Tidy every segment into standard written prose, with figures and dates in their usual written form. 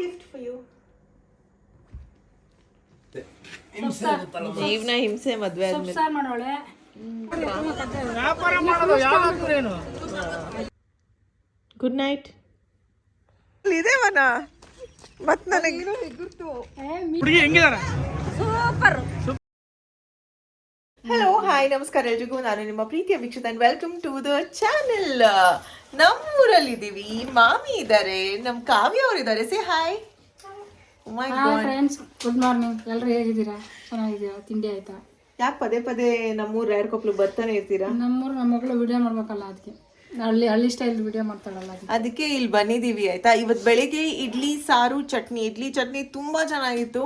gift for you. ಜೀವನ ಹಿಂಸೆ ಮದ್ವೆ ಆದ್ಮೇಲೆ ಗುಡ್ ನೈಟ್ ಇದೇವನ ಮತ್ ನನಗೆ ಹಲೋ ಹಾಯ್ ನಮಸ್ಕಾರ ಎಲ್ರಿಗೂ. ನಾನು ನಿಮ್ಮ ಪ್ರೀತಿಯ ವೀಕ್ಷಕ and welcome to the channel. ನಮ್ಮೂರಲ್ಲಿದ್ದೀವಿ, ಮಾಮಿ ಇದ್ದಾರೆ, ನಮ್ಮ ಕಾವ್ಯ ಅವರು ಇದ್ದಾರೆ. Say hi. Friends, good morning. ಎಲ್ಲರೂ ಹೇಗಿದ್ದೀರಾ? ಚೆನ್ನಾಗಿದ್ದೀರಾ? ತಿಂಡಿ ಆಯ್ತಾ? ಯಾಕೆ ಪದೇ ಪದೇ ನಮ್ಮೂರು ರ್ಯಾಡ್ ಕೊಪ್ಪಲು ಬರ್ತಾನೆ ಇರ್ತೀರಾ? ನಮ್ಮ ಮಗಳು ವಿಡಿಯೋ ಮಾಡ್ಬೇಕಲ್ಲ, ಅದಕ್ಕೆ ಹಳ್ಳಿ ಸ್ಟೈಲ್ ವಿಡಿಯೋ ಮಾಡ್ತಾಳಲ್ಲ, ಅದಕ್ಕೆ ಇಲ್ಲಿ ಬಂದಿದ್ದೀವಿ ಆಯ್ತಾ. ಇವತ್ತು ಬೆಳಿಗ್ಗೆ ಇಡ್ಲಿ ಸಾರು ಚಟ್ನಿ, ಇಡ್ಲಿ ಚಟ್ನಿ ತುಂಬ ಚೆನ್ನಾಗಿತ್ತು.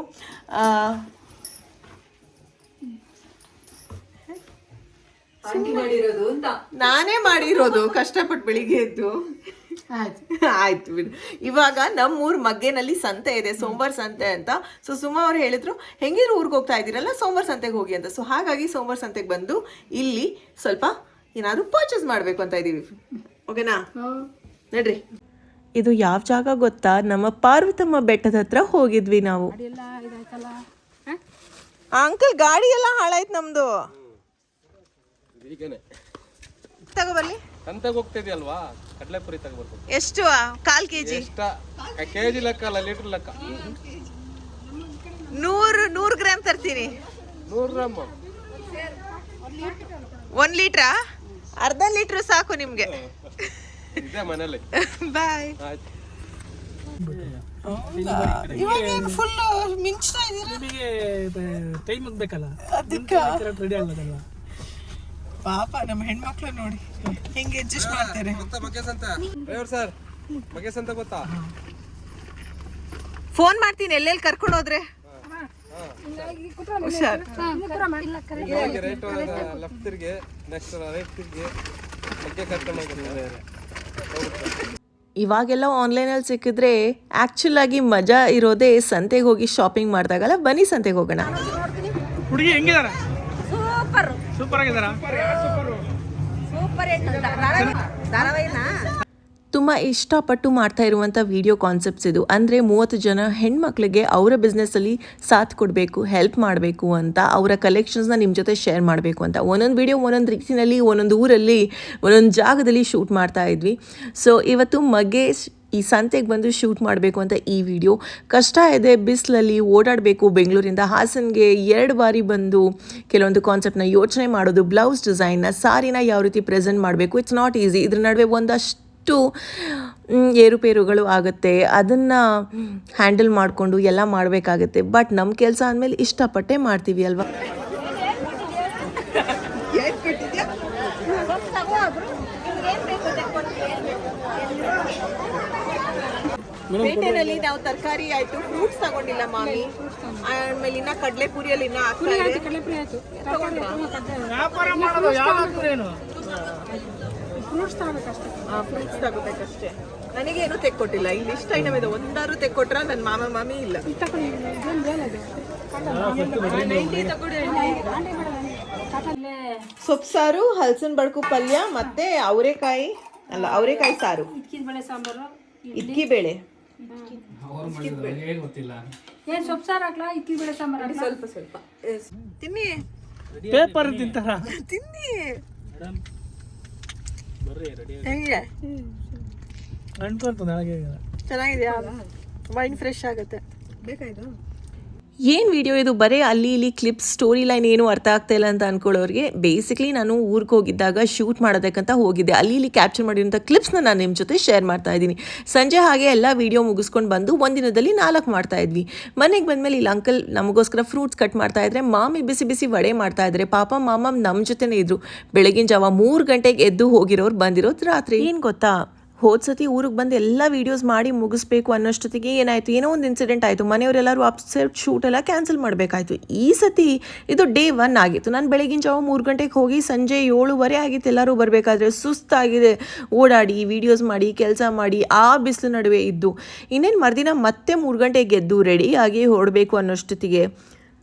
ನಾನೇ ಮಾಡಿರೋದು ಕಷ್ಟಪಟ್ಟು ಬೆಳಿಗ್ಗೆ ಎದ್ದು. ಆಯ್ತು ಬಿಡು. ಇವಾಗ ನಮ್ಮೂರ್ ಮಗ್ಗೆನಲ್ಲಿ ಸಂತೆ ಇದೆ, ಸೋಮವಾರ ಸಂತೆ ಅಂತ. ಸೊ ಸುಮಾ ಅವ್ರು ಹೇಳಿದ್ರು ಹೆಂಗಿದ್ರು ಊರಿಗೆ ಹೋಗ್ತಾ ಇದ್ದೀರಲ್ಲ, ಸೋಮವಾರ ಸಂತೆಗೆ ಹೋಗಿ ಅಂತ. ಸೊ ಹಾಗಾಗಿ ಸೋಮವಾರ ಸಂತೆಗೆ ಬಂದು ಇಲ್ಲಿ ಸ್ವಲ್ಪ ಏನಾದ್ರು ಪರ್ಚೇಸ್ ಮಾಡ್ಬೇಕು ಅಂತ ಇದೀವಿ. ಓಕೆನಾ? ನಡ್ರಿ. ಇದು ಯಾವ ಜಾಗ ಗೊತ್ತಾ? ನಮ್ಮ ಪಾರ್ವತಮ್ಮ ಬೆಟ್ಟದ ಹತ್ರ ಹೋಗಿದ್ವಿ ನಾವು. ಅಂಕಲ್ ಗಾಡಿ ಎಲ್ಲ ಹಾಳಾಯ್ತು ನಮ್ದು. ತಗೋಬರ್ಲಿ. ಸಂತೆಗೆ ಹೋಗ್ತಿದ್ದಿ ಅಲ್ವಾ, ಕಡಲೆಪುರಿ ತಗೋಬರ್ಬೇಕು. ಎಷ್ಟು? 1/4 kg? ಕೆಜಿ ಲೆಕ್ಕ ಅಲ್ಲ, ಲೀಟರ್ ಲೆಕ್ಕ. 100 ಗ್ರಾಮ್ ತರ್ತೀನಿ. 100 ಗ್ರಾಮ್ 1 ಲೀಟ್ರಾ? ಅರ್ಧ ಲೀಟ್ರು ಸಾಕು ನಿಮ್ಗೆ. ಇದೆ ಮನೇಲಿ. ಬಾಯ್. ಇವಾಗ ಫುಲ್ ಮಿಂಚ್ತಾ ಇದೀರಾ? ಟೈಮ್ ಬೇಕಲ್ಲ, ಅದಕ್ಕೆ ರೆಡಿ ಆಗೋದಲ್ಲ. ಪಾಪ ನಮ್ಮ ಹೆಣ್ಮಕ್ಳು ನೋಡಿ ಹೆಂಗೆ ಅಡ್ಜಸ್ಟ್ ಮಾಡ್ತಾರೆ. ಸರ್ ಮಗೆ ಸಂತೆ ಗೊತ್ತಾ? ಫೋನ್ ಮಾಡ್ತೀನಿ ಎಲ್ಲೆಲ್ಲಿ ಕರ್ಕೊಂಡು ಹೋದ್ರೆ. ಹುಷಾರ್. ರೈಟ್ ಲೆಫ್ಟ್ ತಿರ್ಗಿ, ನೆಕ್ಸ್ಟ್ ರೈಟ್ ತಿರ್ಗಿ, ಬಗ್ಗೆ ಕರ್ಕೊಂಡು ಹೋಗ್ತಾರೆ. ಇವಾಗೆಲ್ಲ ಆನ್ಲೈನಲ್ಲಿ ಸಿಕ್ಕಿದ್ರೆ ಆ್ಯಕ್ಚುಲ್ ಆಗಿ ಮಜಾ ಇರೋದೇ ಸಂತೆಗೆ ಹೋಗಿ ಶಾಪಿಂಗ್ ಮಾಡಿದಾಗಲ್ಲ. ಬನ್ನಿ ಸಂತೆಗೆ ಹೋಗೋಣ. ಹುಡುಗಿ ಹೆಂಗಿದಾರ? ಸೂಪರ್ ಆಗಿದಾರ. ತುಂಬ ಇಷ್ಟಪಟ್ಟು ಮಾಡ್ತಾ ಇರುವಂಥ ವಿಡಿಯೋ ಕಾನ್ಸೆಪ್ಟ್ಸ್ ಇದು. ಅಂದರೆ 30 ಜನ ಹೆಣ್ಮಕ್ಳಿಗೆ ಅವರ ಬಿಸ್ನೆಸ್ಸಲ್ಲಿ ಸಾಥ್ ಕೊಡಬೇಕು, ಹೆಲ್ಪ್ ಮಾಡಬೇಕು ಅಂತ, ಅವರ ಕಲೆಕ್ಷನ್ಸ್ನ ನಿಮ್ಮ ಜೊತೆ ಶೇರ್ ಮಾಡಬೇಕು ಅಂತ. ಒಂದೊಂದು ವಿಡಿಯೋ ಒಂದೊಂದು ರೀತಿಯಲ್ಲಿ, ಒಂದೊಂದು ಊರಲ್ಲಿ, ಒಂದೊಂದು ಜಾಗದಲ್ಲಿ ಶೂಟ್ ಮಾಡ್ತಾ ಇದ್ವಿ. ಸೊ ಇವತ್ತು ಮಗೆ ಈ ಸಂತೆಗೆ ಬಂದು ಶೂಟ್ ಮಾಡಬೇಕು ಅಂತ ಈ ವಿಡಿಯೋ. ಕಷ್ಟ ಇದೆ, ಬಿಸಿಲಲ್ಲಿ ಓಡಾಡಬೇಕು. ಬೆಂಗಳೂರಿಂದ ಹಾಸನ್ಗೆ 2 ಬಾರಿ ಬಂದು ಕೆಲವೊಂದು ಕಾನ್ಸೆಪ್ಟ್ನ ಯೋಚನೆ ಮಾಡೋದು, ಬ್ಲೌಸ್ ಡಿಸೈನ್ನ, ಸಾರಿನ ಯಾವ ರೀತಿ ಪ್ರೆಸೆಂಟ್ ಮಾಡಬೇಕು. It's not easy. ಇದ್ರ ನಡುವೆ ಒಂದಷ್ಟು ಏರುಪೇರುಗಳು ಆಗುತ್ತೆ. ಅದನ್ನು ಹ್ಯಾಂಡಲ್ ಮಾಡಿಕೊಂಡು ಎಲ್ಲ ಮಾಡಬೇಕಾಗತ್ತೆ. ಬಟ್ ನಮ್ಮ ಕೆಲಸ ಅಂದಮೇಲೆ ಇಷ್ಟಪಟ್ಟೆ ಮಾಡ್ತೀವಿ ಅಲ್ವಾ. ಪೇಟೆನಲ್ಲಿ ನಾವು ತರಕಾರಿ ಆಯ್ತು, ಫ್ರೂಟ್ಸ್ ತಗೊಂಡಿಲ್ಲ ಮಾಮಿ. ಆಮೇಲೆ ಇನ್ನ ಕಡಲೆಪುರಿಯಲ್ಲಿ ಇನ್ನ ವ್ಯಾಪಾರ ಮಾಡೋದು ಯಾವಾಗ್ಲೇನು ಫ್ರೂಟ್ಸ್ ತಗೋಬೇಕಷ್ಟೇ. ನನಗೇನು ತೆಕ್ಕೊಟ್ಟಿಲ್ಲ. ಇಲ್ಲಿ ಇಷ್ಟ ಐಟಮ್ ಇದೆ, ಒಂದಾರು ತೆಕ್ಕೊಟ್ರ ನನ್ನ ಮಾಮಿ ಇಲ್ಲ. ಸೊಪ್ಪು ಸಾರು, ಹಲಸಿನ ಬಡ್ಕು ಪಲ್ಯ, ಮತ್ತೆ ಅವರೆಕಾಯಿ ಸಾರು, ಇಡ್ಲಿ ಬೇಳೆ. ಸೊಪ್ಪು ಸಾರು ಹಾಕ್ಲಾ? ಇಕ್ಕಿ ಬೇಳೆ ಸಾಂಬಾರು ಸ್ವಲ್ಪ ತಿನ್ನಿ. ಪೇಪರ್ ತಿಂತಾರ? ತಿನ್ನಿ. ಚೆನ್ನಾಗಿದೆಯಾ? ಮೈಂಡ್ ಫ್ರೆಶ್ ಆಗುತ್ತೆ. ಬೇಕಾಯ್ತು. ಏನು ವಿಡಿಯೋ ಇದು? ಬರೀ ಅಲ್ಲಿ ಇಲ್ಲಿ ಕ್ಲಿಪ್ಸ್, ಸ್ಟೋರಿ ಲೈನ್ ಏನು ಅರ್ಥ ಆಗ್ತಾ ಇಲ್ಲ ಅಂತ ಅಂದ್ಕೊಳ್ಳೋರಿಗೆ, ಬೇಸಿಕ್ಲಿ ನಾನು ಊರಿಗೆ ಹೋಗಿದ್ದಾಗ ಶೂಟ್ ಮಾಡೋದಕ್ಕಂತ ಹೋಗಿದ್ದೆ. ಅಲ್ಲಿ ಇಲ್ಲಿ ಕ್ಯಾಪ್ಚರ್ ಮಾಡಿರೋಂಥ ಕ್ಲಿಪ್ಸ್ನ ನಾನು ನಿಮ್ಮ ಜೊತೆ ಶೇರ್ ಮಾಡ್ತಾ ಇದ್ದೀನಿ. ಸಂಜೆ ಹಾಗೆ ಎಲ್ಲ ವೀಡಿಯೋ ಮುಗಿಸ್ಕೊಂಡು ಬಂದು ಒಂದಿನದಲ್ಲಿ 4 ಮಾಡ್ತಾ ಇದ್ವಿ. ಮನೆಗೆ ಬಂದಮೇಲೆ ಇಲ್ಲಿ ಅಂಕಲ್ ನಮಗೋಸ್ಕರ ಫ್ರೂಟ್ಸ್ ಕಟ್ ಮಾಡ್ತಾ ಇದ್ರೆ, ಮಾಮಿ ಬಿಸಿ ಬಿಸಿ ವಡೆ ಮಾಡ್ತಾ ಇದ್ದಾರೆ. ಪಾಪ ಮಾಮ ನಮ್ಮ ಜೊತೆನೇ ಇದ್ರು. ಬೆಳಗಿನ ಜಾವ 3 ಗಂಟೆಗೆ ಎದ್ದು ಹೋಗಿರೋರು ಬಂದಿರೋದು ರಾತ್ರಿ. ಏನು ಗೊತ್ತಾ, ಹೋದ್ಸತಿ ಊರಿಗೆ ಬಂದು ಎಲ್ಲ ವೀಡಿಯೋಸ್ ಮಾಡಿ ಮುಗಿಸ್ಬೇಕು ಅನ್ನೋಷ್ಟೊತ್ತಿಗೆ ಏನಾಯಿತು, ಏನೋ ಒಂದು ಇನ್ಸಿಡೆಂಟ್ ಆಯಿತು. ಮನೆಯವರೆಲ್ಲರೂ ಅಪ್ಸೆಟ್, ಶೂಟ್ ಎಲ್ಲ ಕ್ಯಾನ್ಸಲ್ ಮಾಡಬೇಕಾಯ್ತು. ಈ ಸತಿ ಇದು ಡೇ 1 ಆಗಿತ್ತು. ನಾನು ಬೆಳಗಿನ ಜಾವ 3 ಗಂಟೆಗೆ ಹೋಗಿ ಸಂಜೆ 7:15 ಆಗಿತ್ತು ಎಲ್ಲರೂ ಬರಬೇಕಾದ್ರೆ. ಸುಸ್ತಾಗಿದೆ, ಓಡಾಡಿ ವೀಡಿಯೋಸ್ ಮಾಡಿ ಕೆಲಸ ಮಾಡಿ ಆ ಬಿಸಿಲು ನಡುವೆ ಇದ್ದು. ಇನ್ನೇನು ಮರುದಿನ ಮತ್ತೆ 3 ಗಂಟೆಗೆ ಎದ್ದು ರೆಡಿ ಆಗಿ ಹೊರಡಬೇಕು ಅನ್ನೋಷ್ಟೊತ್ತಿಗೆ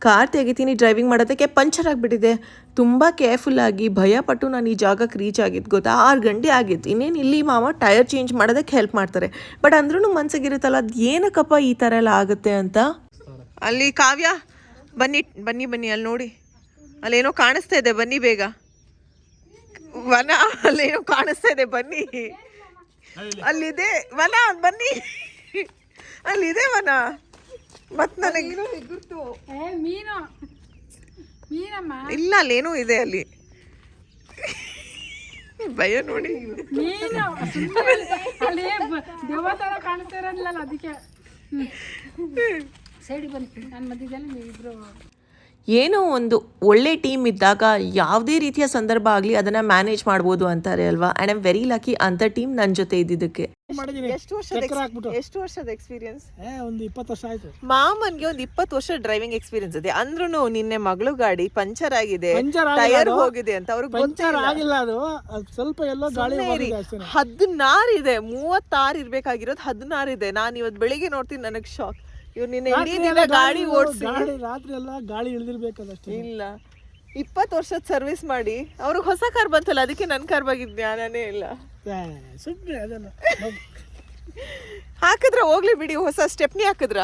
ಕಾರ್ ತೆಗಿತೀನಿ ಡ್ರೈವಿಂಗ್ ಮಾಡೋದಕ್ಕೆ ಪಂಚರ್ ಆಗಿಬಿಟ್ಟಿದೆ. ತುಂಬ ಕೇರ್ಫುಲ್ಲಾಗಿ ಭಯಪಟ್ಟು ನಾನು ಈ ಜಾಗಕ್ಕೆ ರೀಚ್ ಆಗಿದ್ದು ಗೊತ್ತಾ. 6 ಗಂಟೆ ಆಗಿತ್ತು. ಇನ್ನೇನು ಇಲ್ಲಿ ಮಾಮ ಟೈರ್ ಚೇಂಜ್ ಮಾಡೋದಕ್ಕೆ ಹೆಲ್ಪ್ ಮಾಡ್ತಾರೆ. ಬಟ್ ಅಂದ್ರೂ ಮನ್ಸಿಗಿರುತ್ತಲ್ಲ ಅದು ಏನಕ್ಕಪ್ಪ ಈ ಥರ ಎಲ್ಲ ಆಗುತ್ತೆ ಅಂತ. ಅಲ್ಲಿ ಕಾವ್ಯ ಬನ್ನಿ ಬನ್ನಿ ಬನ್ನಿ, ಅಲ್ಲಿ ನೋಡಿ ಅಲ್ಲೇನೋ ಕಾಣಿಸ್ತಾ ಇದೆ, ಬನ್ನಿ ಬೇಗ. ವನ ಅಲ್ಲೇನೋ ಕಾಣಿಸ್ತಾ ಇದೆ, ಬನ್ನಿ. ಅಲ್ಲಿದೆ ವನ, ಬನ್ನಿ. ಅಲ್ಲಿದೆ ವನ. ಮತ್ ನನಗೆ ಇಲ್ಲ, ಅಲ್ಲೇನೋ ಇದೆ ಅಲ್ಲಿ. ಭಯ ನೋಡಿ. ಕಾಣಿಸ್ತಾ ಇರೋದಿಲ್ಲ ಅದಕ್ಕೆ ಸೈಡ್ ಬನ್ನಿ. ನನ್ನ ಮಧ್ಯದಲ್ಲಿ ನೀವಿಬ್ರು ಏನೋ ಒಂದು ಒಳ್ಳೆ ಟೀಮ್ ಇದ್ದಾಗ ಯಾವುದೇ ರೀತಿಯ ಸಂದರ್ಭ ಆಗಲಿ ಅದನ್ನು ಮ್ಯಾನೇಜ್ ಮಾಡ್ಬೋದು ಅಂತಾರೆ ಅಲ್ವಾ. ಆ್ಯಂಡ್ ಐಮ್ ವೆರಿ ಲಕ್ಕಿ ಅಂಥ ಟೀಮ್ ನನ್ನ ಜೊತೆ ಇದ್ದಿದ್ದಕ್ಕೆ. ಎಷ್ಟು ವರ್ಷದ ಎಕ್ಸ್ಪೀರಿಯನ್ಸ್? ಒಂದು 20 ವರ್ಷ ಆಯ್ತು. ಮಾಮನ್ಗೆ ಒಂದು 20 ವರ್ಷ ಡ್ರೈವಿಂಗ್ ಎಕ್ಸ್ಪೀರಿಯನ್ಸ್ ಇದೆ ಅಂದ್ರೂ ನಿನ್ನೆ ಮಗಳು ಗಾಡಿ ಪಂಚರ್ ಆಗಿದೆ, ಟೈರ್ ಹೋಗಿದೆ ಅಂತ ಅವ್ರಿಗೆ ಪಂಚರ್ ಆಗಿಲ್ಲ. ಅದು ಸ್ವಲ್ಪ ಎಲ್ಲೋ ಗಾಳಿ 16 ಇದೆ, 36 ಇರ್ಬೇಕಾಗಿರೋದು 16 ಇದೆ. ನಾನು ಇವತ್ತು ಬೆಳಿಗ್ಗೆ ನೋಡ್ತೀನಿ, ನನಗೆ ಶಾಕ್. ಇವ್ರು ನಿನ್ನೆ ಇಡೀ ದಿನ ಗಾಡಿ ಓಡಿಸಿ ರಾತ್ರಿ ಎಲ್ಲ ಗಾಳಿ ಇಳಿದಿರ್ಬೇಕದಷ್ಟೇ. ಇಲ್ಲ, 20 ವರ್ಷದ ಸರ್ವಿಸ್ ಮಾಡಿ ಅವ್ರಿಗೆ ಹೊಸ ಕಾರ್ ಬಂತಲ್ಲ, ಅದಕ್ಕೆ ನನ್ನ ಕಾರ್ ಬಗ್ಗೆ ಜ್ಞಾನನೇ ಇಲ್ಲ. ಸುಮ್ಮನೆ ಅದೆಲ್ಲ ಹಾಕಿದ್ರ ಹೋಗ್ಲಿ ಬಿಡಿ, ಹೊಸ ಸ್ಟೆಪ್ನಿ ಹಾಕಿದ್ರ.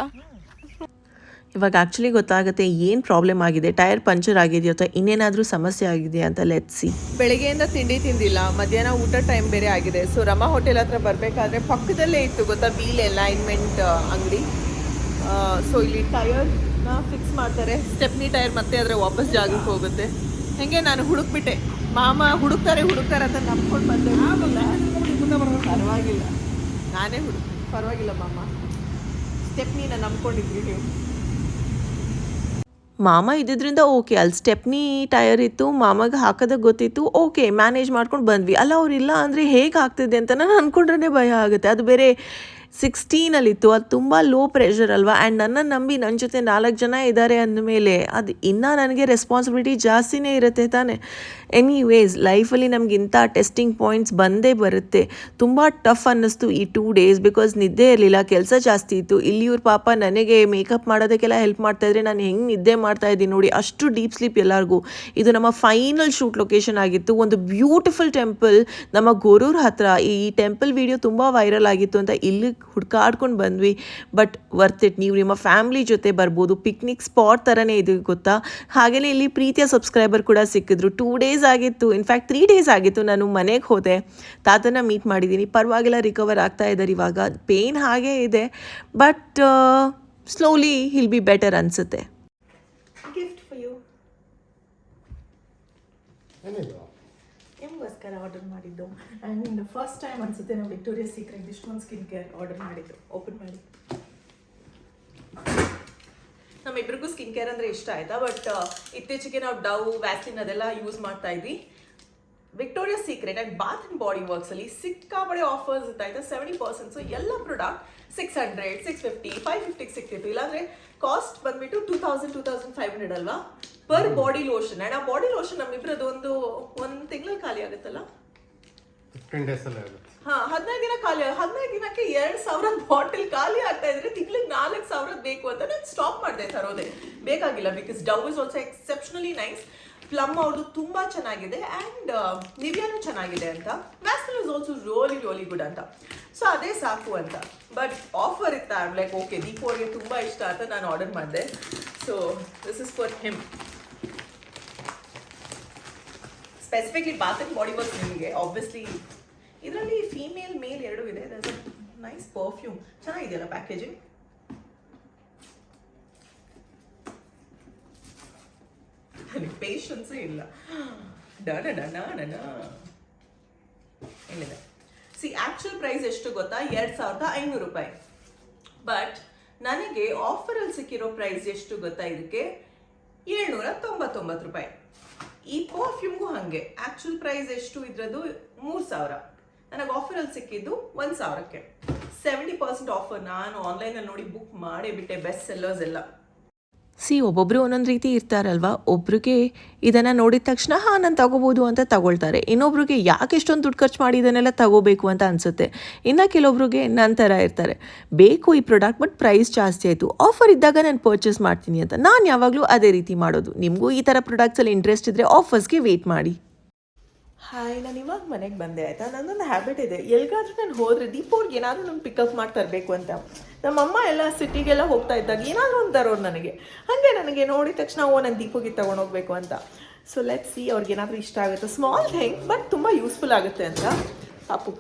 ಇವಾಗ ಆ್ಯಕ್ಚುಲಿ ಗೊತ್ತಾಗುತ್ತೆ ಏನು ಪ್ರಾಬ್ಲಮ್ ಆಗಿದೆ, ಟೈರ್ ಪಂಚರ್ ಆಗಿದೆಯೋ ಅಥವಾ ಇನ್ನೇನಾದರೂ ಸಮಸ್ಯೆ ಆಗಿದೆಯಾ ಅಂತ. ಲೆಟ್ಸಿ. ಬೆಳಗ್ಗೆಯಿಂದ ತಿಂಡಿ ತಿಂದಿಲ್ಲ, ಮಧ್ಯಾಹ್ನ ಊಟ ಟೈಮ್ ಬೇರೆ ಆಗಿದೆ. ಸೊ ರಮಾ ಹೋಟೆಲ್ ಹತ್ರ ಬರಬೇಕಾದ್ರೆ ಪಕ್ಕದಲ್ಲೇ ಇತ್ತು ಗೊತ್ತಾ ವೀಲ್ ಅಲೈನ್ಮೆಂಟ್ ಅಂಗಡಿ. ಸೊ ಇಲ್ಲಿ ಟೈರ್ನ ಫಿಕ್ಸ್ ಮಾಡ್ತಾರೆ, ಸ್ಟೆಪ್ನಿ ಟೈರ್ ಮತ್ತೆ ಆದರೆ ವಾಪಸ್ ಜಾಗಕ್ಕೆ ಹೋಗುತ್ತೆ. ಹಾಗೆ ನಾನು ಹುಡುಕ್ಬಿಟ್ಟೆ, ಮಾಮ ಹುಡುಕ್ತಾರೆ ಅಂತ ನಂಬ್ಕೊಂಡು ಬಂದೆ. ಪರವಾಗಿಲ್ಲ, ನಾನೇ ಪರವಾಗಿಲ್ಲ ಮಾಮ, ಸ್ಟೆಪ್ನಿನ ನಂಬ್ಕೊಂಡಿದ್ವಿ ನೀವು. ಮಾಮ ಇದ್ದಿದ್ದರಿಂದ ಓಕೆ, ಅಲ್ಲಿ ಸ್ಟೆಪ್ನಿ ಟೈರ್ ಇತ್ತು, ಮಾಮಗೆ ಹಾಕೋದಕ್ಕೆ ಗೊತ್ತಿತ್ತು, ಓಕೆ ಮ್ಯಾನೇಜ್ ಮಾಡ್ಕೊಂಡು ಬಂದ್ವಿ. ಅಲ್ಲ ಅವ್ರಿಲ್ಲ ಅಂದರೆ ಹೇಗೆ ಆಗ್ತಿದೆ ಅಂತ ನಾನು ಅಂದ್ಕೊಂಡ್ರೆ ಭಯ ಆಗುತ್ತೆ. ಅದು ಬೇರೆ 16ಅಲ್ಲಿತ್ತು, ಅದು ತುಂಬ ಲೋ ಪ್ರೆಷರ್ ಅಲ್ವಾ. ಆ್ಯಂಡ್ ನನ್ನನ್ನು ನಂಬಿ ನನ್ನ ಜೊತೆ 4 ಜನ ಇದ್ದಾರೆ ಅಂದಮೇಲೆ ಅದು ಇನ್ನೂ ನನಗೆ ರೆಸ್ಪಾನ್ಸಿಬಿಲಿಟಿ ಜಾಸ್ತಿನೇ ಇರುತ್ತೆ ತಾನೆ. ಎನಿವೇಸ್ ಲೈಫಲ್ಲಿ ನಮ್ಗೆ ಇಂಥ ಟೆಸ್ಟಿಂಗ್ ಪಾಯಿಂಟ್ಸ್ ಬಂದೇ ಬರುತ್ತೆ. ತುಂಬ ಟಫ್ ಅನ್ನಿಸ್ತು ಈ 2 ಡೇಸ್, ಬಿಕಾಸ್ ನಿದ್ದೆ ಇರಲಿಲ್ಲ, ಕೆಲಸ ಜಾಸ್ತಿ ಇತ್ತು. ಇಲ್ಲಿ ಇವ್ರ ಪಾಪ ನನಗೆ ಮೇಕಪ್ ಮಾಡೋದಕ್ಕೆಲ್ಲ ಹೆಲ್ಪ್ ಮಾಡ್ತಾಯಿದ್ರೆ ನಾನು ಹೆಂಗೆ ನಿದ್ದೆ ಮಾಡ್ತಾಯಿದ್ದೀನಿ ನೋಡಿ, ಅಷ್ಟು ಡೀಪ್ ಸ್ಲೀಪ್ ಎಲ್ಲರಿಗೂ. ಇದು ನಮ್ಮ ಫೈನಲ್ ಶೂಟ್ ಲೊಕೇಶನ್ ಆಗಿತ್ತು, ಒಂದು ಬ್ಯೂಟಿಫುಲ್ ಟೆಂಪಲ್ ನಮ್ಮ ಗೊರೂರ್ ಹತ್ರ. ಈ ಟೆಂಪಲ್ ವಿಡಿಯೋ ತುಂಬ ವೈರಲ್ ಆಗಿತ್ತು ಅಂತ ಇಲ್ಲಿ ಹುಡ್ಕಾಡ್ಕೊಂಡು ಬಂದ್ವಿ. But worth it. ನೀವು ನಿಮ್ಮ ಫ್ಯಾಮ್ಲಿ ಜೊತೆ ಬರ್ಬೋದು, ಪಿಕ್ನಿಕ್ ಸ್ಪಾಟ್ ಥರನೇ ಇದು ಗೊತ್ತಾ. ಹಾಗೆಯೇ ಇಲ್ಲಿ ಪ್ರೀತಿಯ ಸಬ್ಸ್ಕ್ರೈಬರ್ ಕೂಡ ಸಿಕ್ಕಿದ್ರು. 2 ಡೇಸ್ ಆಗಿತ್ತು, ಇನ್ಫ್ಯಾಕ್ಟ್ 3 ಡೇಸ್ ಆಗಿತ್ತು ನಾನು ಮನೆಗೆ ಹೋದೆ. ತಾತನ ಮೀಟ್ ಮಾಡಿದ್ದೀನಿ, ಪರವಾಗಿಲ್ಲ, ರಿಕವರ್ ಆಗ್ತಾ ಇದ್ದಾರೆ ಇವಾಗ. ಪೇನ್ ಹಾಗೇ ಇದೆ, but slowly heal be better ಅನಿಸುತ್ತೆ. Gift for you. ನಿಮಗೋಸ್ಕರ ಆರ್ಡರ್ ಮಾಡಿದ್ದು. ಆ್ಯಂಡ್ ಫಸ್ಟ್ ಟೈಮ್ ಅನಿಸುತ್ತೆ ನಾವು ವಿಕ್ಟೋರಿಯಾ ಸೀಕ್ರೆಟ್ ಇಷ್ಟೊಂದು ಸ್ಕಿನ್ ಕೇರ್ ಆರ್ಡರ್ ಮಾಡಿದ್ದು. ಓಪನ್ ಮಾಡಿ. ನಮ್ಮಿಬ್ರಿಗೂ ಸ್ಕಿನ್ ಕೇರ್ ಅಂದರೆ ಇಷ್ಟ ಆಯಿತಾ. ಬಟ್ ಇತ್ತೀಚೆಗೆ ನಾವು ಡವ್, ವ್ಯಾಸ್ಲಿನ್ ಅದೆಲ್ಲ ಯೂಸ್ ಮಾಡ್ತಾ ಇದ್ವಿ. Victoria Secret and Bath and Body ವರ್ಕ್ಸಲ್ಲಿ ಸಿಕ್ಕಾಪಡೆ ಆಫರ್ಸ್ ಇರ್ತಾಯಿತ್ತು, 70%. ಸೊ ಎಲ್ಲ ಪ್ರಾಡಕ್ಟ್ 600, 650, 550 ಸಿಕ್ತಿತ್ತು. ಇಲ್ಲಾಂದರೆ ಕಾಸ್ಟ್ ಬಂದ್ಬಿಟ್ಟು 2000-2500 ಅಲ್ವಾ ಪರ್ ಬಾಡಿ ಲೋಷನ್. ಆ್ಯಂಡ್ ಆ ಬಾಡಿ ಲೋಷನ್ ನಮ್ಮಿಬ್ರದ್ದು ಒಂದು ತಿಂಗಳಲ್ಲಿ ಖಾಲಿ ಆಗುತ್ತಲ್ಲ. 15 days ಅಲ್ಲೇ ಆಗುತ್ತೆ. 15 ದಿನ ಖಾಲಿ. 15 ದಿನಕ್ಕೆ 2000 ಬಾಟಲ್ ಖಾಲಿ ಆಗ್ತಾ ಇದ್ರೆ ತಿಂಗಳಿಗೆ 4000 ಬೇಕು ಅಂತ ನಾನು ಸ್ಟಾಪ್ ಮಾಡಿದೆ ತರೋದೆ. ಬೇಕಾಗಿಲ್ಲ, because Dove is also exceptionally nice. Plum ಅವ್ರದ್ದು ತುಂಬ ಚೆನ್ನಾಗಿದೆ ಆ್ಯಂಡ್ ನಿವಿಯಾನು ಚೆನ್ನಾಗಿದೆ ಅಂತ. Vaseline is also really good ಅಂತ. ಸೊ ಅದೇ ಸಾಕು ಅಂತ. ಬಟ್ ಆಫರ್ ಇತ್ತು. ಐ ಆಮ್ ಲೈಕ್ ಓಕೆ, ದೀಪಾವಳಿಗೆ ತುಂಬ ಇಷ್ಟ ಅಂತ ನಾನು ಆರ್ಡರ್ ಮಾಡಿದೆ. So this is for him. Specifically Bath and Body Works ನಿಮಗೆ ಆಬ್ವಿಯಸ್ಲಿ. ಇದರಲ್ಲಿ ಫೀಮೇಲ್ ಮೇಲ್ ಎರಡೂ ಇದೆ. There is a nice perfume. ಚೆನ್ನಾಗಿದೆಯಲ್ಲ ಪ್ಯಾಕೇಜಿಂಗ್. ನನಗೆ ಪೇಷನ್ಸೇ ಇಲ್ಲ. ಏನಿದೆ ಸಿ, ಆ್ಯಕ್ಚುಲ್ ಪ್ರೈಸ್ ಎಷ್ಟು ಗೊತ್ತಾ? 2500 ರೂಪಾಯಿ. ಬಟ್ ನನಗೆ ಆಫರಲ್ಲಿ ಸಿಕ್ಕಿರೋ ಪ್ರೈಸ್ ಎಷ್ಟು ಗೊತ್ತಾ? ಇದಕ್ಕೆ 799 ರೂಪಾಯಿ. ಈ ಪರ್ಫ್ಯೂಮ್ಗೂ ಹಾಗೆ ಆ್ಯಕ್ಚುಲ್ ಪ್ರೈಸ್ ಎಷ್ಟು ಇದ್ರದ್ದು? 3000. ನನಗೆ ಆಫರಲ್ಲಿ ಸಿಕ್ಕಿದ್ದು 1000ಕ್ಕೆ. 70% ಆಫರ್. ನಾನು ಆನ್ಲೈನಲ್ಲಿ ನೋಡಿ ಬುಕ್ ಮಾಡೇ ಬಿಟ್ಟೆ, ಬೆಸ್ಟ್ ಸೆಲ್ಲರ್ಸ್ ಎಲ್ಲ. ಒಬ್ಬೊಬ್ಬರು ಒಂದೊಂದು ರೀತಿ ಇರ್ತಾರಲ್ವ. ಒಬ್ರಿಗೆ ಇದನ್ನು ನೋಡಿದ ತಕ್ಷಣ ಹಾಂ ನಾನು ತಗೋಬೋದು ಅಂತ ತಗೊಳ್ತಾರೆ. ಇನ್ನೊಬ್ರಿಗೆ ಯಾಕೆ ಇಷ್ಟೊಂದು ದುಡ್ಡು ಖರ್ಚು ಮಾಡಿ ಇದನ್ನೆಲ್ಲ ತಗೋಬೇಕು ಅಂತ ಅನಿಸುತ್ತೆ. ಇನ್ನು ಕೆಲವೊಬ್ರಿಗೆ ನನ್ನ ಥರ ಇರ್ತಾರೆ, ಬೇಕು ಈ ಪ್ರಾಡಕ್ಟ್ ಬಟ್ ಪ್ರೈಸ್ ಜಾಸ್ತಿ ಆಯಿತು, ಆಫರ್ ಇದ್ದಾಗ ನಾನು ಪರ್ಚೇಸ್ ಮಾಡ್ತೀನಿ ಅಂತ. ನಾನು ಯಾವಾಗಲೂ ಅದೇ ರೀತಿ ಮಾಡೋದು. ನಿಮಗೂ ಈ ಥರ ಪ್ರಾಡಕ್ಟ್ಸಲ್ಲಿ ಇಂಟ್ರೆಸ್ಟ್ ಇದ್ದರೆ ಆಫರ್ಸ್ಗೆ ವೆಯ್ಟ್ ಮಾಡಿ. ಹಾಯ್, ನಾನು ಇವಾಗ ಮನೆಗೆ ಬಂದೆ ಆಯಿತಾ. ನನ್ನೊಂದು ಹ್ಯಾಬಿಟ್ ಇದೆ, ಎಲ್ಲಿಗಾದ್ರೂ ನಾನು ಹೋದರೆ ದೀಪವ್ರಿಗೆ ಏನಾದರೂ ನಾನು ಪಿಕಪ್ ಮಾಡಿ ತರಬೇಕು ಅಂತ. ನಮ್ಮಮ್ಮ ಎಲ್ಲ ಸಿಟಿಗೆಲ್ಲ ಹೋಗ್ತಾ ಇದ್ದಾಗ ಏನಾದರೂ ಒಂದು ತರೋರು ನನಗೆ. ಹಾಗೆ ನನಗೆ ನೋಡಿದ ತಕ್ಷಣ ನಾನು ದೀಪಗೆ ತೊಗೊಂಡೋಗ್ಬೇಕು ಅಂತ. ಸೊ ಲೆಟ್ ಸಿ ಅವ್ರಿಗೆ ಏನಾದರೂ ಇಷ್ಟ ಆಗುತ್ತೆ. ಸ್ಮಾಲ್ ಥಿಂಗ್ ಬಟ್ ತುಂಬ ಯೂಸ್ಫುಲ್ ಆಗುತ್ತೆ ಅಂತ. ಪಾಪು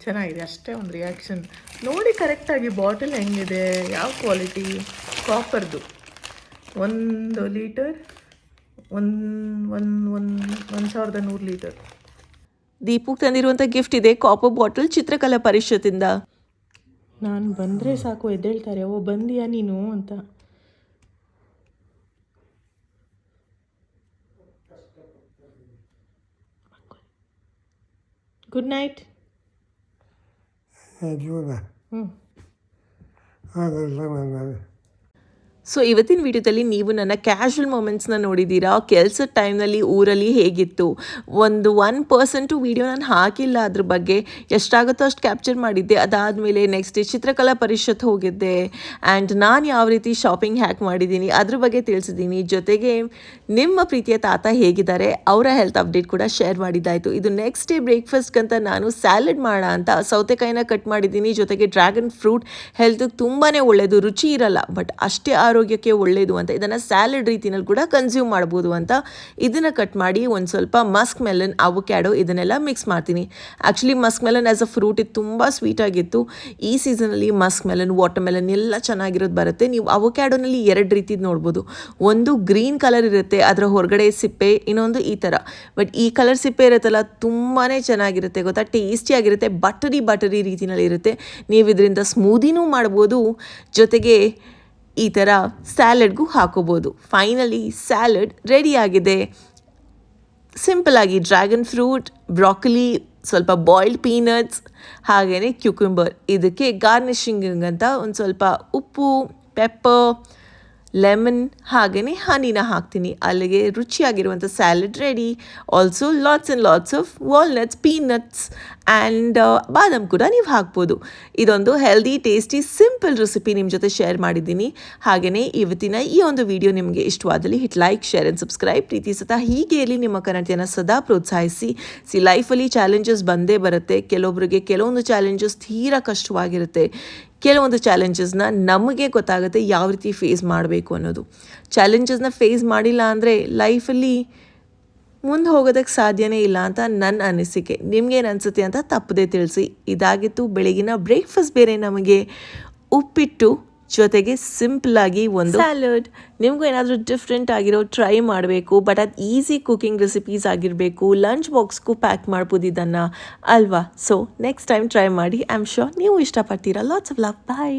ಚೆನ್ನಾಗಿದೆ, ಅಷ್ಟೇ ಒಂದು ರಿಯಾಕ್ಷನ್. ನೋಡಿ ಕರೆಕ್ಟಾಗಿ ಬಾಟಲ್ ಹೆಂಗಿದೆ, ಯಾವ ಕ್ವಾಲಿಟಿ, ಕಾಪರ್ದು. 1 ಲೀಟರ್ 1100 ಲೀಟರ್. ದೀಪಕ್ಕೆ ತಂದಿರುವಂಥ ಗಿಫ್ಟ್ ಇದೆ, ಕಾಪರ್ ಬಾಟಲ್, ಚಿತ್ರಕಲಾ ಪರಿಷತ್ತಿಂದ. ನಾನು ಬಂದರೆ ಸಾಕು ಎದ್ದೇಳ್ತಾರೆ, ಓ ಬಂದಿಯಾ ನೀನು ಅಂತ. Good night. ಸೊ ಇವತ್ತಿನ ವಿಡಿಯೋದಲ್ಲಿ ನೀವು ನನ್ನ ಕ್ಯಾಶುವಲ್ ಮೂಮೆಂಟ್ಸ್ನ ನೋಡಿದ್ದೀರಾ. ಕೆಲಸದ ಟೈಮ್ನಲ್ಲಿ ಊರಲ್ಲಿ ಹೇಗಿತ್ತು, 1% ವೀಡಿಯೋ ನಾನು ಹಾಕಿಲ್ಲ. ಅದ್ರ ಬಗ್ಗೆ ಎಷ್ಟಾಗುತ್ತೋ ಅಷ್ಟು ಕ್ಯಾಪ್ಚರ್ ಮಾಡಿದ್ದೆ. ಅದಾದಮೇಲೆ ನೆಕ್ಸ್ಟ್ ಡೇ ಚಿತ್ರಕಲಾ ಪರಿಷತ್ ಹೋಗಿದ್ದೆ. ಆ್ಯಂಡ್ ನಾನು ಯಾವ ರೀತಿ ಶಾಪಿಂಗ್ ಹ್ಯಾಕ್ ಮಾಡಿದ್ದೀನಿ ಅದ್ರ ಬಗ್ಗೆ ತಿಳಿಸಿದ್ದೀನಿ. ಜೊತೆಗೆ ನಿಮ್ಮ ಪ್ರೀತಿಯ ತಾತ ಹೇಗಿದ್ದಾರೆ, ಅವರ ಹೆಲ್ತ್ ಅಪ್ಡೇಟ್ ಕೂಡ ಶೇರ್ ಮಾಡಿದ್ದಾಯಿತು. ಇದು ನೆಕ್ಸ್ಟ್ ಡೇ ಬ್ರೇಕ್ಫಾಸ್ಟ್ಗಂತ ನಾನು ಸ್ಯಾಲಡ್ ಮಾಡೋಣ ಅಂತ ಸೌತೆಕಾಯಿನ ಕಟ್ ಮಾಡಿದ್ದೀನಿ. ಜೊತೆಗೆ ಡ್ರ್ಯಾಗನ್ ಫ್ರೂಟ್ ಹೆಲ್ತ್ಗೆ ತುಂಬಾ ಒಳ್ಳೆಯದು, ರುಚಿ ಇರಲ್ಲ ಬಟ್ ಅಷ್ಟೇ ಆರೋಗ್ಯಕ್ಕೆ ಒಳ್ಳೆಯದು ಅಂತ. ಇದನ್ನು ಸ್ಯಾಲಡ್ ರೀತಿಯಲ್ಲಿ ಕೂಡ ಕನ್ಸ್ಯೂಮ್ ಮಾಡ್ಬೋದು ಅಂತ ಇದನ್ನು ಕಟ್ ಮಾಡಿ ಒಂದು ಸ್ವಲ್ಪ ಮಸ್ಕ್ ಮೆಲನ್, ಅವಕ್ಯಾಡೋ ಇದನ್ನೆಲ್ಲ ಮಿಕ್ಸ್ ಮಾಡ್ತೀನಿ. Actually Musk melon as a fruit ಇದು ತುಂಬ ಸ್ವೀಟಾಗಿತ್ತು. ಈ ಸೀಸನಲ್ಲಿ ಮಸ್ಕ್ ಮೆಲನ್, ವಾಟರ್ ಮೆಲನ್ ಎಲ್ಲ ಚೆನ್ನಾಗಿರೋದು ಬರುತ್ತೆ. ನೀವು ಅವಕ್ಯಾಡೋನಲ್ಲಿ 2 ರೀತಿದು ನೋಡ್ಬೋದು. ಒಂದು ಗ್ರೀನ್ ಕಲರ್ ಇರುತ್ತೆ, ಅದರ ಹೊರಗಡೆ ಸಿಪ್ಪೆ, ಇನ್ನೊಂದು ಈ ಥರ. ಬಟ್ ಈ ಕಲರ್ ಸಿಪ್ಪೆ ಇರುತ್ತಲ್ಲ ತುಂಬಾ ಚೆನ್ನಾಗಿರುತ್ತೆ ಗೊತ್ತಾ, ಟೇಸ್ಟಿಯಾಗಿರುತ್ತೆ. ಬಟರಿ ರೀತಿಯಲ್ಲಿ ಇರುತ್ತೆ. ನೀವು ಇದರಿಂದ ಸ್ಮೂದಿನೂ ಮಾಡ್ಬೋದು, ಜೊತೆಗೆ ಈ ಥರ ಸ್ಯಾಲಡ್ಗೂ ಹಾಕೋಬೋದು. ಫೈನಲಿ ಸ್ಯಾಲಡ್ ರೆಡಿಯಾಗಿದೆ. ಸಿಂಪಲಾಗಿ ಡ್ರ್ಯಾಗನ್ ಫ್ರೂಟ್, ಬ್ರಾಕೊಲಿ, ಸ್ವಲ್ಪ ಬಾಯ್ಲ್ಡ್ ಪೀನಟ್ಸ್, ಹಾಗೆಯೇ ಕ್ಯೂಕುಂಬರ್. ಇದಕ್ಕೆ ಗಾರ್ನಿಷಿಂಗ್ ಅಂತ ಒಂದು ಸ್ವಲ್ಪ ಉಪ್ಪು, ಪೆಪ್ಪರ್, ಲೆಮನ್ ಹಾಗೆಯೇ ಹನಿನ ಹಾಕ್ತೀನಿ. ಅಲ್ಲಿಗೆ ರುಚಿಯಾಗಿರುವಂಥ salad ready. Also lots of walnuts, peanuts and badam ಕೂಡ ನೀವು ಹಾಕ್ಬೋದು. ಇದೊಂದು ಹೆಲ್ದಿ, ಟೇಸ್ಟಿ, ಸಿಂಪಲ್ ರೆಸಿಪಿ ನಿಮ್ಮ ಜೊತೆ ಶೇರ್ ಮಾಡಿದ್ದೀನಿ. ಹಾಗೆಯೇ ಇವತ್ತಿನ ಈ ಒಂದು ವಿಡಿಯೋ ನಿಮಗೆ ಇಷ್ಟವಾದಲ್ಲಿ hit like, share and subscribe. ಪ್ರೀತಿ ಸತಾ ಹೀಗೆ ಇರಲಿ, ನಿಮ್ಮ ಕನ್ನಡತೆಯನ್ನು ಸದಾ ಪ್ರೋತ್ಸಾಹಿಸಿ. ಲೈಫಲ್ಲಿ ಚಾಲೆಂಜಸ್ ಬಂದೇ ಬರುತ್ತೆ. ಕೆಲವೊಬ್ಬರಿಗೆ ಕೆಲವೊಂದು ಚಾಲೆಂಜಸ್ ತೀರಾ ಕಷ್ಟವಾಗಿರುತ್ತೆ. ಕೆಲವೊಂದು ಚಾಲೆಂಜಸ್ನ ನಮಗೆ ಗೊತ್ತಾಗುತ್ತೆ ಯಾವ ರೀತಿ ಫೇಸ್ ಮಾಡಬೇಕು ಅನ್ನೋದು. ಚಾಲೆಂಜಸ್ನ ಫೇಸ್ ಮಾಡಿಲ್ಲ ಅಂದರೆ ಲೈಫಲ್ಲಿ ಮುಂದೆ ಹೋಗೋದಕ್ಕೆ ಸಾಧ್ಯನೇ ಇಲ್ಲ ಅಂತ ನನ್ನ ಅನಿಸಿಕೆ. ನಿಮಗೇನು ಅನಿಸುತ್ತೆ ಅಂತ ತಪ್ಪದೇ ತಿಳಿಸಿ. ಇದಾಗಿತ್ತು ಬೆಳಗಿನ ಬ್ರೇಕ್ಫಾಸ್ಟ್. ಬೇರೆ ನಮಗೆ ಉಪ್ಪಿಟ್ಟು ಜೊತೆಗೆ ಸಿಂಪಲ್ಲಾಗಿ ಒಂದು ಸ್ಯಾಲಡ್. ನಿಮಗೂ ಏನಾದರೂ ಡಿಫ್ರೆಂಟ್ ಆಗಿರೋ ಟ್ರೈ ಮಾಡಬೇಕು, ಬಟ್ ಅದು ಈಸಿ ಕುಕಿಂಗ್ ರೆಸಿಪೀಸ್ ಆಗಿರಬೇಕು. ಲಂಚ್ ಬಾಕ್ಸ್ಗೂ ಪ್ಯಾಕ್ ಮಾಡ್ಬೋದು ಇದನ್ನು, ಅಲ್ವಾ? ಸೊ ನೆಕ್ಸ್ಟ್ ಟೈಮ್ ಟ್ರೈ ಮಾಡಿ. ಐ ಆಮ್ ಶ್ಯೂರ್ ನೀವು ಇಷ್ಟಪಡ್ತೀರಾ. Lots of love. ಬಾಯ್.